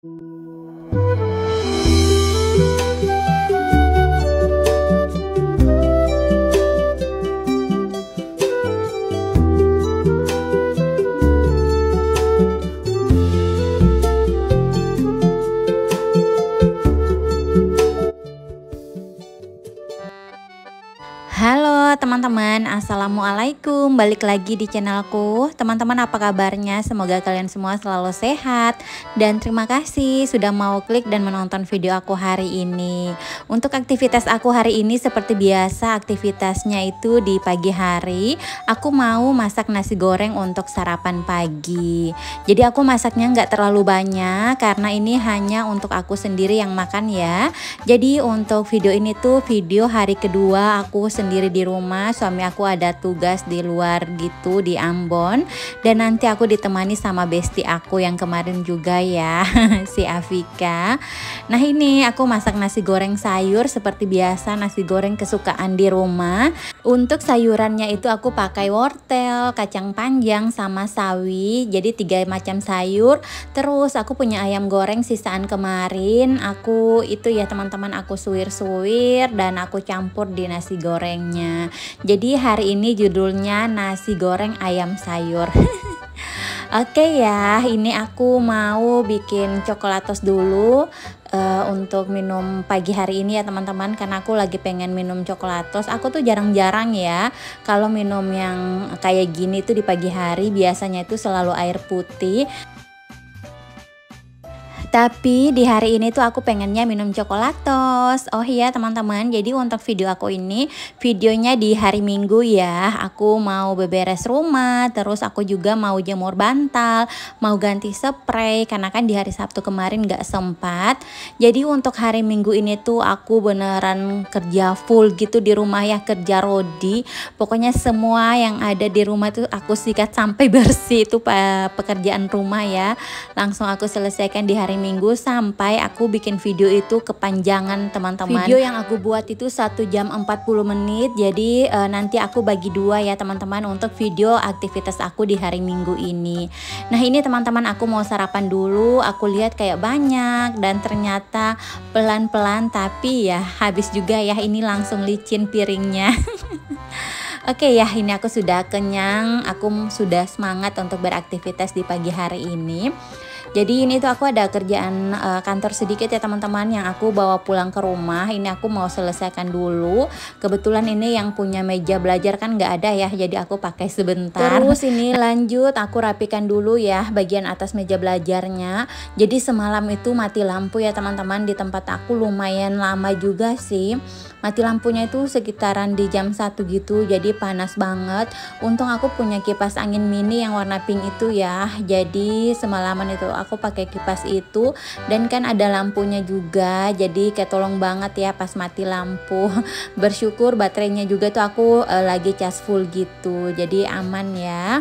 Halo teman-teman, assalamualaikum. Balik lagi di channelku. Teman-teman, apa kabarnya? Semoga kalian semua selalu sehat. Dan terima kasih sudah mau klik dan menonton video aku hari ini. Untuk aktivitas aku hari ini seperti biasa, aktivitasnya itu di pagi hari aku mau masak nasi goreng untuk sarapan pagi. Jadi aku masaknya nggak terlalu banyak karena ini hanya untuk aku sendiri yang makan ya. Jadi untuk video ini tuh video hari kedua aku sendiri di rumah. Suami aku ada tugas di luar gitu di Ambon, dan nanti aku ditemani sama besti aku yang kemarin juga ya si Afika. Nah ini aku masak nasi goreng sayur seperti biasa, nasi goreng kesukaan di rumah. Untuk sayurannya itu aku pakai wortel, kacang panjang sama sawi. Jadi 3 macam sayur. Terus aku punya ayam goreng sisaan kemarin. Aku itu ya teman-teman, aku suwir-suwir dan aku campur di nasi gorengnya. Jadi hari ini judulnya nasi goreng ayam sayur. Oke ya, ini aku mau bikin coklatos dulu untuk minum pagi hari ini ya teman-teman, karena aku lagi pengen minum coklatos. Aku tuh jarang-jarang ya kalau minum yang kayak gini tuh di pagi hari, biasanya itu selalu air putih. Tapi di hari ini tuh aku pengennya minum coklatos. Oh iya teman-teman, jadi untuk video aku ini videonya di hari Minggu ya. Aku mau beberes rumah, terus aku juga mau jemur bantal, mau ganti spray karena kan di hari Sabtu kemarin gak sempat. Jadi untuk hari Minggu ini tuh aku beneran kerja full gitu di rumah ya, kerja rodi. Pokoknya semua yang ada di rumah tuh aku sikat sampai bersih, itu pekerjaan rumah ya. Langsung aku selesaikan di hari Minggu sampai aku bikin video itu kepanjangan teman-teman. Video yang aku buat itu 1 jam 40 menit. Jadi nanti aku bagi 2 ya teman-teman untuk video aktivitas aku di hari Minggu ini. Nah ini teman-teman, aku mau sarapan dulu. Aku lihat kayak banyak dan ternyata pelan-pelan tapi ya habis juga ya, ini langsung licin piringnya. Oke ya, ini aku sudah kenyang, aku sudah semangat untuk beraktivitas di pagi hari ini. Jadi ini tuh aku ada kerjaan kantor sedikit ya teman-teman yang aku bawa pulang ke rumah. Ini aku mau selesaikan dulu. Kebetulan ini yang punya meja belajar kan nggak ada ya, jadi aku pakai sebentar. Terus ini lanjut aku rapikan dulu ya bagian atas meja belajarnya. Jadi semalam itu mati lampu ya teman-teman, di tempat aku lumayan lama juga sih. Mati lampunya itu sekitaran di jam 1 gitu, jadi panas banget. Untung aku punya kipas angin mini yang warna pink itu ya. Jadi semalaman itu aku pakai kipas itu, dan kan ada lampunya juga, jadi ketolong banget ya pas mati lampu. Bersyukur baterainya juga tuh aku lagi cas full gitu, jadi aman ya.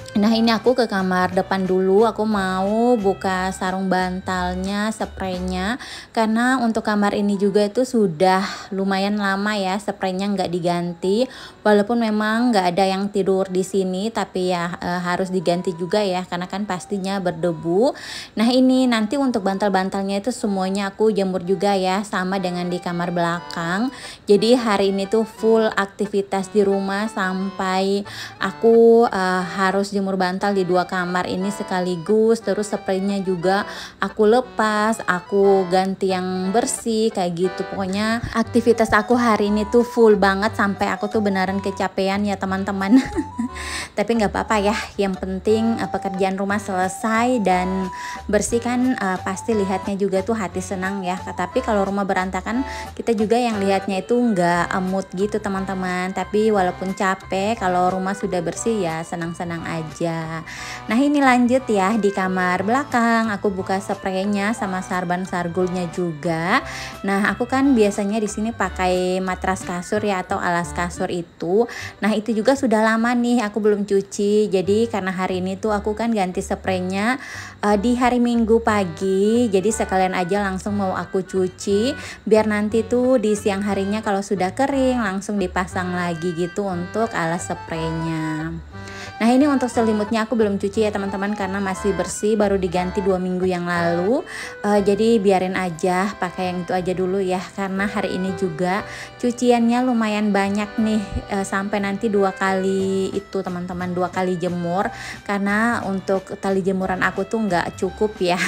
Nah ini aku ke kamar depan dulu, aku mau buka sarung bantalnya, spraynya, karena untuk kamar ini juga itu sudah lumayan lama ya spraynya nggak diganti. Walaupun memang nggak ada yang tidur di sini, tapi ya harus diganti juga ya karena kan pastinya berdebu. Nah ini nanti untuk bantal-bantalnya itu semuanya aku jemur juga ya, sama dengan di kamar belakang. Jadi hari ini tuh full aktivitas di rumah sampai aku harus jemur bantal di 2 kamar ini sekaligus. Terus spraynya juga aku lepas, aku ganti yang bersih kayak gitu. Pokoknya aktivitas aku hari ini tuh full banget sampai aku tuh beneran kecapean ya teman-teman. Tapi nggak apa-apa ya, yang penting pekerjaan rumah selesai dan bersih kan pasti lihatnya juga tuh hati senang ya. Tapi kalau rumah berantakan kita juga yang lihatnya itu nggak mood gitu teman-teman. Tapi walaupun capek, kalau rumah sudah bersih ya senang-senang aja. Nah ini lanjut ya di kamar belakang, aku buka spraynya sama sarban sargulnya juga. Nah aku kan biasanya di sini pakai matras kasur ya atau alas kasur itu. Nah itu juga sudah lama nih aku belum cuci. Jadi karena hari ini tuh aku kan ganti spraynya di hari Minggu pagi. Jadi sekalian aja langsung mau aku cuci, biar nanti tuh di siang harinya kalau sudah kering langsung dipasang lagi gitu untuk alas spraynya. Nah ini untuk selimutnya aku belum cuci ya teman-teman, karena masih bersih, baru diganti 2 minggu yang lalu. Jadi biarin aja pakai yang itu aja dulu ya, karena hari ini juga cuciannya lumayan banyak nih, sampai nanti 2 kali itu teman-teman, 2 kali jemur, karena untuk tali jemuran aku tuh nggak cukup ya.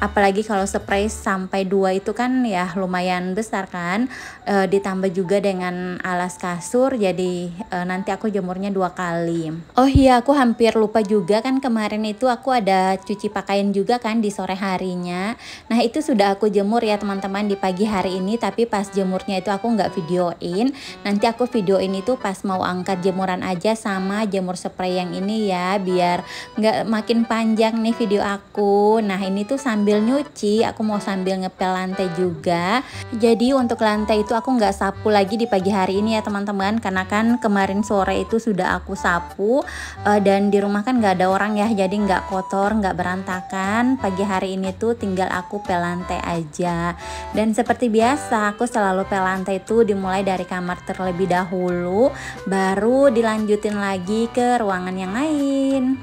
Apalagi kalau spray sampai 2 itu kan ya lumayan besar kan, ditambah juga dengan alas kasur, jadi nanti aku jemurnya 2 kali. Oh iya, aku hampir lupa juga kan, kemarin itu aku ada cuci pakaian juga kan di sore harinya. Nah itu sudah aku jemur ya teman-teman di pagi hari ini, tapi pas jemurnya itu aku nggak videoin. Nanti aku videoin itu pas mau angkat jemuran aja sama jemur spray yang ini ya, biar nggak makin panjang nih video aku. Nah ini tuh sambil nyuci, aku mau sambil ngepel lantai juga. Jadi untuk lantai itu aku nggak sapu lagi di pagi hari ini ya teman-teman, karena kan kemarin sore itu sudah aku sapu. Dan di rumah kan nggak ada orang ya, jadi nggak kotor, nggak berantakan. Pagi hari ini tuh tinggal aku pel lantai aja. Dan seperti biasa aku selalu pel lantai itu dimulai dari kamar terlebih dahulu, baru dilanjutin lagi ke ruangan yang lain.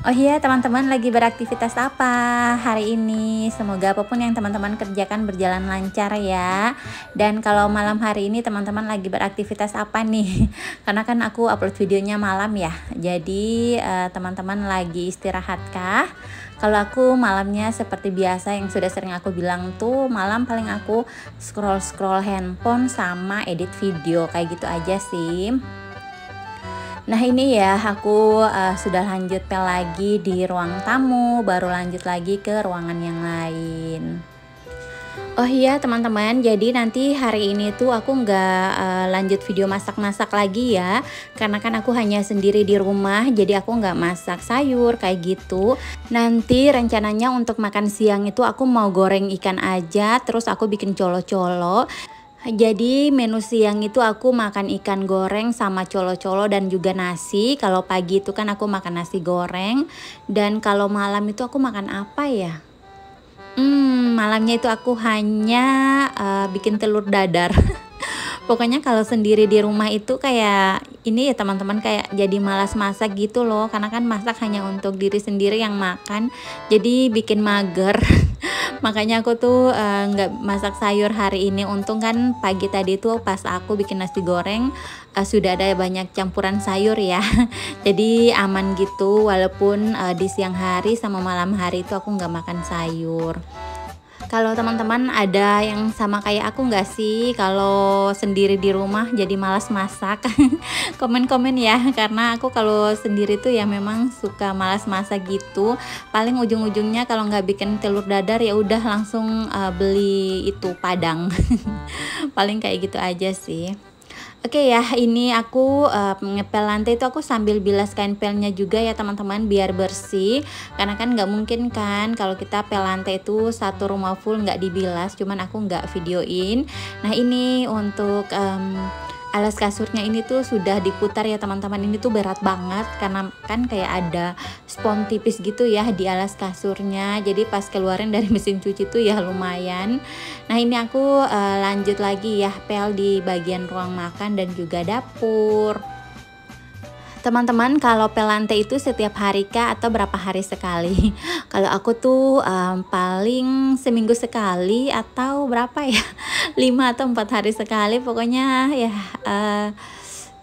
Oh iya teman-teman, lagi beraktivitas apa hari ini? Semoga apapun yang teman-teman kerjakan berjalan lancar ya. Dan kalau malam hari ini teman-teman lagi beraktivitas apa nih? Karena kan aku upload videonya malam ya. Jadi teman-teman lagi istirahat kah? Kalau aku malamnya seperti biasa yang sudah sering aku bilang tuh, malam paling aku scroll-scroll handphone sama edit video, kayak gitu aja sih. Nah ini ya aku sudah lanjut pel lagi di ruang tamu, baru lanjut lagi ke ruangan yang lain. Oh iya teman-teman, jadi nanti hari ini tuh aku nggak lanjut video masak-masak lagi ya, karena kan aku hanya sendiri di rumah, jadi aku nggak masak sayur kayak gitu. Nanti rencananya untuk makan siang itu aku mau goreng ikan aja, terus aku bikin colo-colo. Jadi menu siang itu aku makan ikan goreng sama colo-colo dan juga nasi. Kalau pagi itu kan aku makan nasi goreng, dan kalau malam itu aku makan apa ya? Malamnya itu aku hanya bikin telur dadar. Pokoknya kalau sendiri di rumah itu kayak ini ya teman-teman, kayak jadi malas masak gitu loh, karena kan masak hanya untuk diri sendiri yang makan, jadi bikin mager. Makanya aku tuh nggak masak sayur hari ini. Untung kan pagi tadi tuh pas aku bikin nasi goreng sudah ada banyak campuran sayur ya. Jadi aman gitu, walaupun di siang hari sama malam hari itu aku nggak makan sayur. Kalau teman-teman ada yang sama kayak aku nggak sih, kalau sendiri di rumah jadi malas masak? Komen-komen ya, karena aku kalau sendiri tuh ya memang suka malas masak gitu. Paling ujung-ujungnya kalau nggak bikin telur dadar ya udah langsung beli itu Padang. Paling kayak gitu aja sih. Oke ya, ini aku ngepel lantai itu aku sambil bilas kain pelnya juga ya teman-teman, biar bersih. Karena kan nggak mungkin kan kalau kita pel lantai itu satu rumah full nggak dibilas, cuman aku nggak videoin. Nah ini untuk alas kasurnya ini tuh sudah diputar ya teman-teman. Ini tuh berat banget karena kan kayak ada spons tipis gitu ya di alas kasurnya, jadi pas keluarin dari mesin cuci tuh ya lumayan. Nah ini aku lanjut lagi ya pel di bagian ruang makan dan juga dapur. Teman-teman, kalau pel lantai itu setiap hari kah atau berapa hari sekali? Kalau aku tuh paling seminggu sekali atau berapa ya? 5 atau 4 hari sekali, pokoknya ya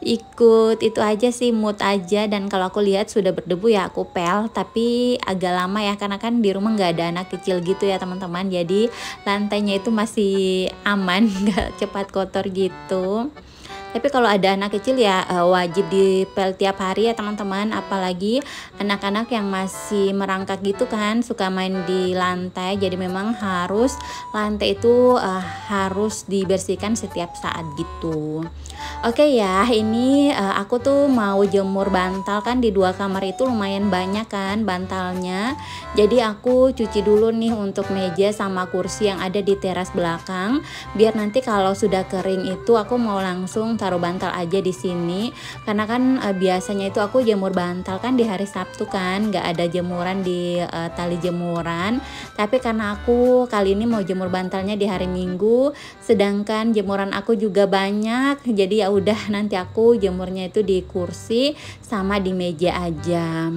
ikut itu aja sih, mood aja. Dan kalau aku lihat sudah berdebu ya aku pel, tapi agak lama ya karena kan di rumah nggak ada anak kecil gitu ya teman-teman, jadi lantainya itu masih aman, nggak cepat kotor gitu. Tapi kalau ada anak kecil ya wajib dipel tiap hari ya teman-teman, apalagi anak-anak yang masih merangkak gitu kan, suka main di lantai, jadi memang harus lantai itu harus dibersihkan setiap saat gitu. Oke ya, ini aku tuh mau jemur bantal kan, di 2 kamar itu lumayan banyak kan bantalnya. Jadi aku cuci dulu nih untuk meja sama kursi yang ada di teras belakang, biar nanti kalau sudah kering itu aku mau langsung taruh bantal aja di sini. Karena kan biasanya itu aku jemur bantal kan di hari Sabtu kan, nggak ada jemuran di tali jemuran. Tapi karena aku kali ini mau jemur bantalnya di hari Minggu, sedangkan jemuran aku juga banyak, jadi ya udah nanti aku jemurnya itu di kursi sama di meja aja.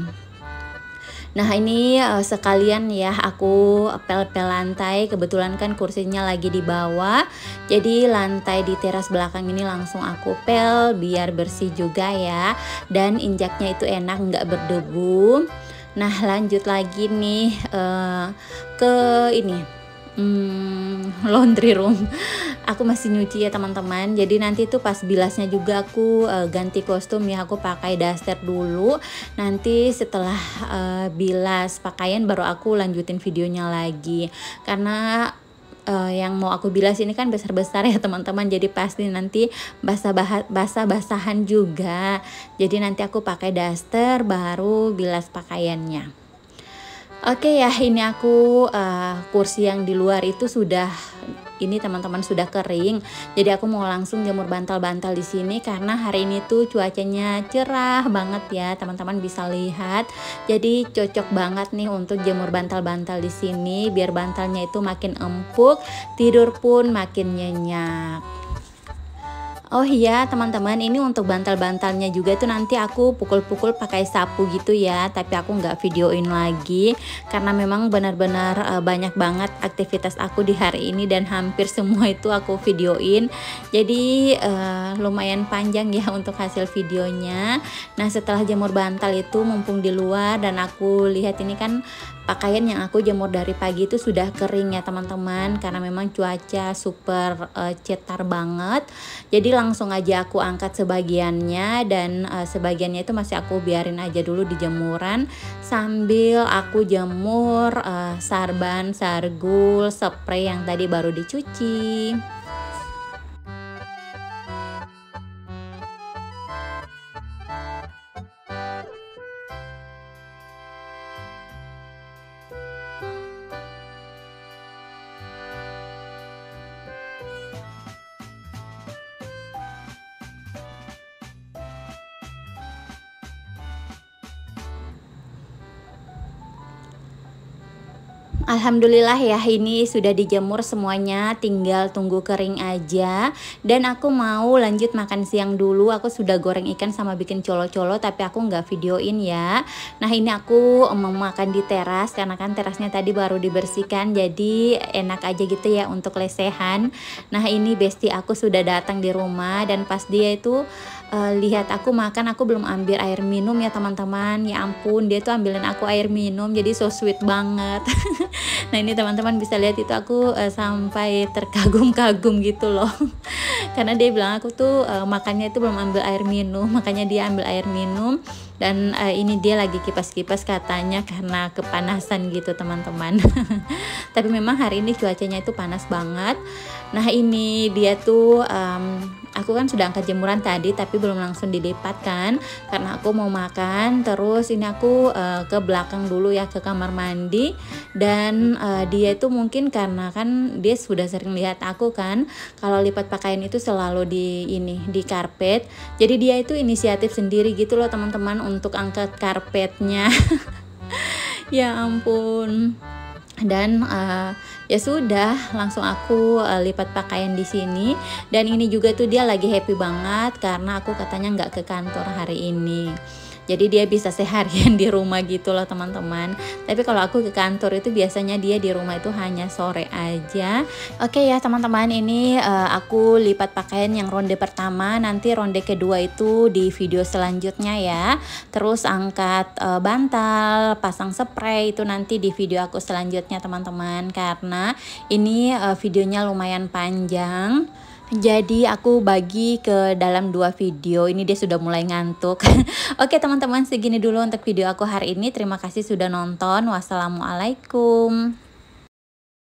Nah ini sekalian ya aku pel-pel lantai, kebetulan kan kursinya lagi di bawah, jadi lantai di teras belakang ini langsung aku pel biar bersih juga ya, dan injaknya itu enak nggak berdebu. Nah lanjut lagi nih ke ini laundry room. Aku masih nyuci ya teman-teman, jadi nanti tuh pas bilasnya juga aku ganti kostum ya, aku pakai daster dulu, nanti setelah bilas pakaian baru aku lanjutin videonya lagi, karena yang mau aku bilas ini kan besar-besar ya teman-teman, jadi pasti nanti basah-basahan juga, jadi nanti aku pakai daster baru bilas pakaiannya. Oke ya, ini aku kursi yang di luar itu sudah ini teman-teman sudah kering. Jadi aku mau langsung jemur bantal-bantal di sini karena hari ini tuh cuacanya cerah banget ya, teman-teman bisa lihat. Jadi cocok banget nih untuk jemur bantal-bantal di sini biar bantalnya itu makin empuk, tidur pun makin nyenyak. Oh iya teman-teman, ini untuk bantal-bantalnya juga tuh nanti aku pukul-pukul pakai sapu gitu ya, tapi aku nggak videoin lagi karena memang benar-benar banyak banget aktivitas aku di hari ini dan hampir semua itu aku videoin, jadi lumayan panjang ya untuk hasil videonya. Nah setelah jemur bantal itu mumpung di luar dan aku lihat ini kan pakaian yang aku jemur dari pagi itu sudah kering ya teman-teman, karena memang cuaca super cetar banget, jadi langsung aja aku angkat sebagiannya dan sebagiannya itu masih aku biarin aja dulu di jemuran sambil aku jemur sarban, sargul, spray yang tadi baru dicuci. Alhamdulillah ya, ini sudah dijemur semuanya, tinggal tunggu kering aja. Dan aku mau lanjut makan siang dulu. Aku sudah goreng ikan sama bikin colo-colo, tapi aku nggak videoin ya. Nah ini aku mau makan di teras karena kan terasnya tadi baru dibersihkan, jadi enak aja gitu ya untuk lesehan. Nah ini bestie aku sudah datang di rumah dan pas dia itu lihat aku makan, aku belum ambil air minum ya teman-teman. Ya ampun, dia tuh ambilin aku air minum, jadi so sweet banget. Nah ini teman-teman bisa lihat itu aku sampai terkagum-kagum gitu loh. Karena dia bilang aku tuh makannya itu belum ambil air minum, makanya dia ambil air minum. Dan ini dia lagi kipas-kipas katanya karena kepanasan gitu teman-teman. Tapi memang hari ini cuacanya itu panas banget. Nah ini dia tuh aku kan sudah angkat jemuran tadi tapi belum langsung dilipat kan, karena aku mau makan. Terus ini aku ke belakang dulu ya, ke kamar mandi. Dan dia itu mungkin karena kan dia sudah sering lihat aku kan kalau lipat pakaian itu selalu di karpet, jadi dia itu inisiatif sendiri gitu loh teman-teman untuk angkat karpetnya. Ya ampun. Dan ya sudah langsung aku lipat pakaian di sini. Dan ini juga tuh dia lagi happy banget karena aku katanya nggak ke kantor hari ini, jadi dia bisa seharian di rumah gitu loh teman-teman. Tapi kalau aku ke kantor itu biasanya dia di rumah itu hanya sore aja. Oke ya teman-teman, ini aku lipat pakaian yang ronde pertama, nanti ronde kedua itu di video selanjutnya ya. Terus angkat bantal, pasang spray itu nanti di video aku selanjutnya teman-teman, karena ini videonya lumayan panjang. Jadi aku bagi ke dalam 2 video. Ini dia sudah mulai ngantuk. Oke teman-teman, segini dulu untuk video aku hari ini. Terima kasih sudah nonton. Wassalamualaikum.